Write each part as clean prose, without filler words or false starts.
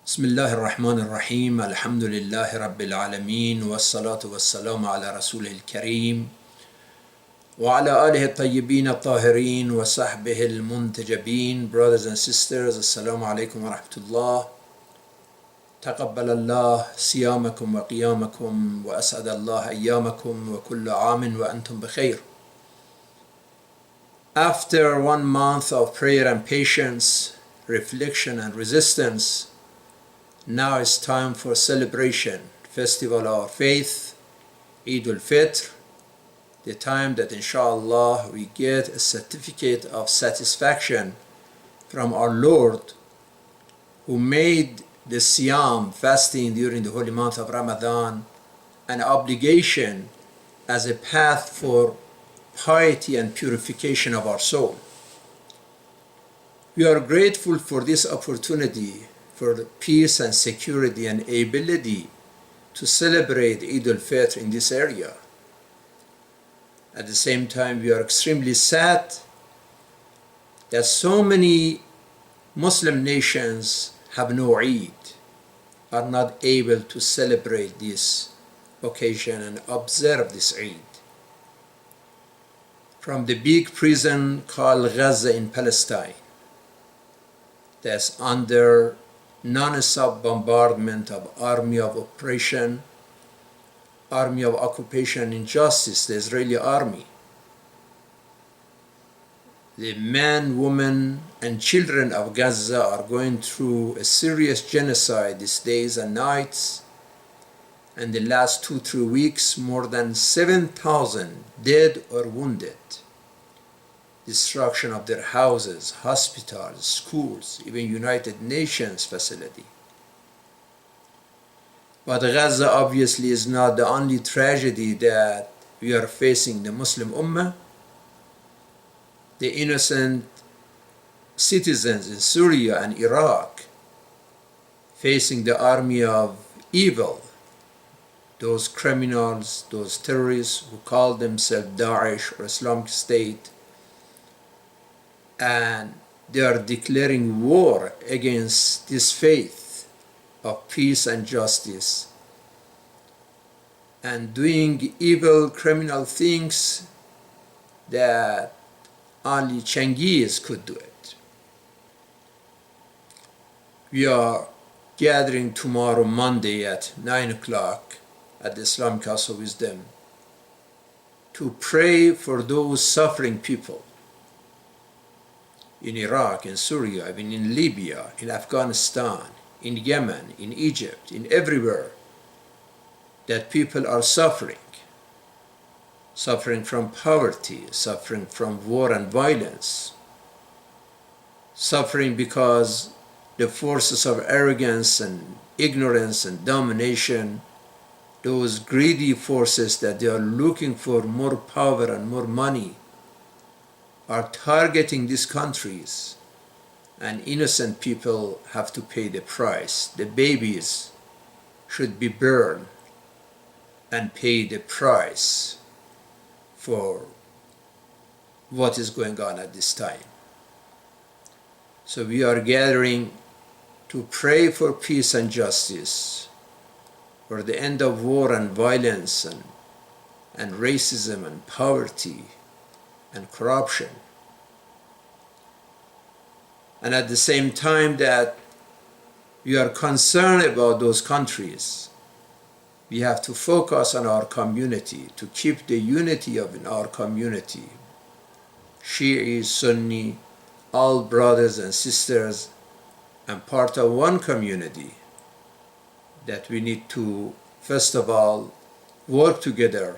بسم الله الرحمن الرحيم الحمد لله رب العالمين والصلاة والسلام على رسوله الكريم وعلى آله الطيبين الطاهرين وصحبه المنتجبين. Brothers and sisters, السلام عليكم ورحمة الله. تقبل الله صيامكم وقيامكم وأسعد الله أيامكم وكل عام وأنتم بخير. After 1 month of prayer and patience, reflection and resistance, now it's time for celebration, festival of our faith, Eid al-Fitr, the time that inshallah we get a certificate of satisfaction from our Lord, who made the Siyam, fasting during the holy month of Ramadan, an obligation as a path for piety and purification of our soul. We are grateful for this opportunity, for the peace and security and ability to celebrate Eid al-Fitr in this area. At the same time, we are extremely sad that so many Muslim nations have no Eid, are not able to celebrate this occasion and observe this Eid. From the big prison called Gaza in Palestine, that's under non-stop bombardment of army of occupation and injustice, the Israeli army. The men, women, and children of Gaza are going through a serious genocide these days and nights. And the last 2-3 weeks, more than 7,000 dead or wounded. Destruction of their houses, hospitals, schools, even United Nations facility. But Gaza obviously is not the only tragedy that we are facing the Muslim Ummah. The innocent citizens in Syria and Iraq facing the army of evil, those criminals, those terrorists who call themselves Daesh or Islamic State, and they are declaring war against this faith of peace and justice and doing evil criminal things that only Cengiz could do it. We are gathering tomorrow, Monday at 9 o'clock at the Islamic House of Wisdom to pray for those suffering people in Iraq, in Syria, even in Libya, in Afghanistan, in Yemen, in Egypt, in everywhere, that people are suffering from poverty, suffering from war and violence, suffering because the forces of arrogance and ignorance and domination, those greedy forces that they are looking for more power and more money, are targeting these countries, and innocent people have to pay the price. The babies should be burned and pay the price for what is going on at this time. So we are gathering to pray for peace and justice, for the end of war and violence and racism and poverty and corruption. And at the same time that we are concerned about those countries, we have to focus on our community, to keep the unity of our community. Shi'i, Sunni, all brothers and sisters, and part of one community, that we need to, first of all, work together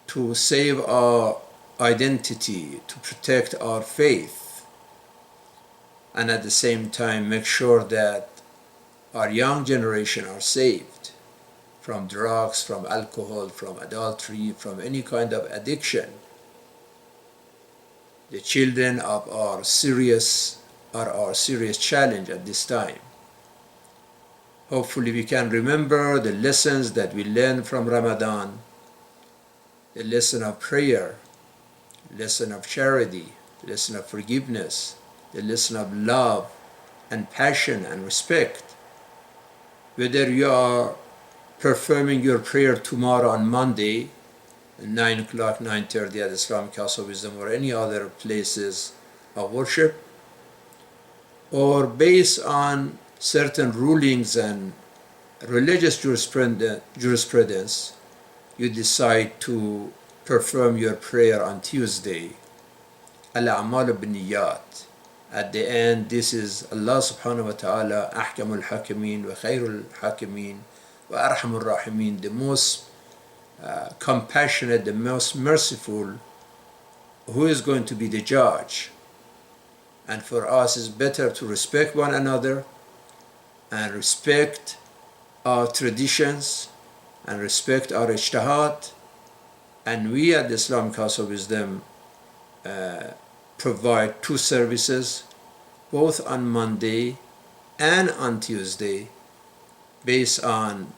to save our identity, to protect our faith, and at the same time make sure that our young generation are saved from drugs, from alcohol, from adultery, from any kind of addiction. The children are our serious challenge at this time. Hopefully we can remember the lessons that we learned from Ramadan, the lesson of prayer, lesson of charity, lesson of forgiveness, the lesson of love and passion and respect, whether you are performing your prayer tomorrow on Monday, 9 o'clock, 9:30 at Islamic House of Wisdom or any other places of worship, or based on certain rulings and religious jurisprudence, you decide to perform your prayer on Tuesday. Al-a'malu bin-niyat. At the end, this is Allah subhanahu wa ta'ala, ahkamul hakimin wa khairul hakimin wa arhamur rahimin, the most compassionate, the most merciful, who is going to be the judge. And for us, it's better to respect one another and respect our traditions and respect our ijtihad. And we at the Islamic House of Wisdom provide two services, both on Monday and on Tuesday, based on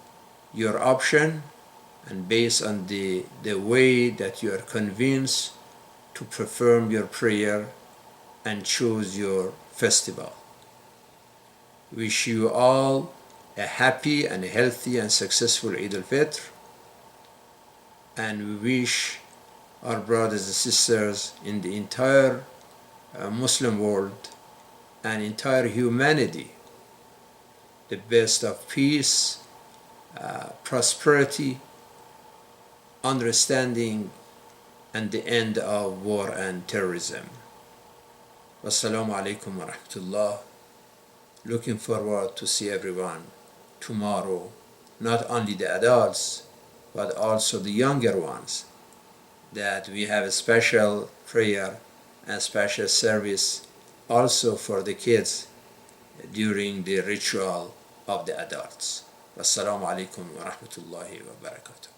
your option and based on the way that you are convinced to perform your prayer and choose your festival. Wish you all a happy and healthy and successful Eid al-Fitr, and we wish our brothers and sisters in the entire Muslim world and entire humanity the best of peace, prosperity, understanding, and the end of war and terrorism. Wassalamu alaikum wa rahmatullah. Looking forward to see everyone tomorrow, not only the adults, but also the younger ones, that we have a special prayer and special service also for the kids during the ritual of the adults. Wassalamu alaikum wa rahmatullahi wa barakatuh.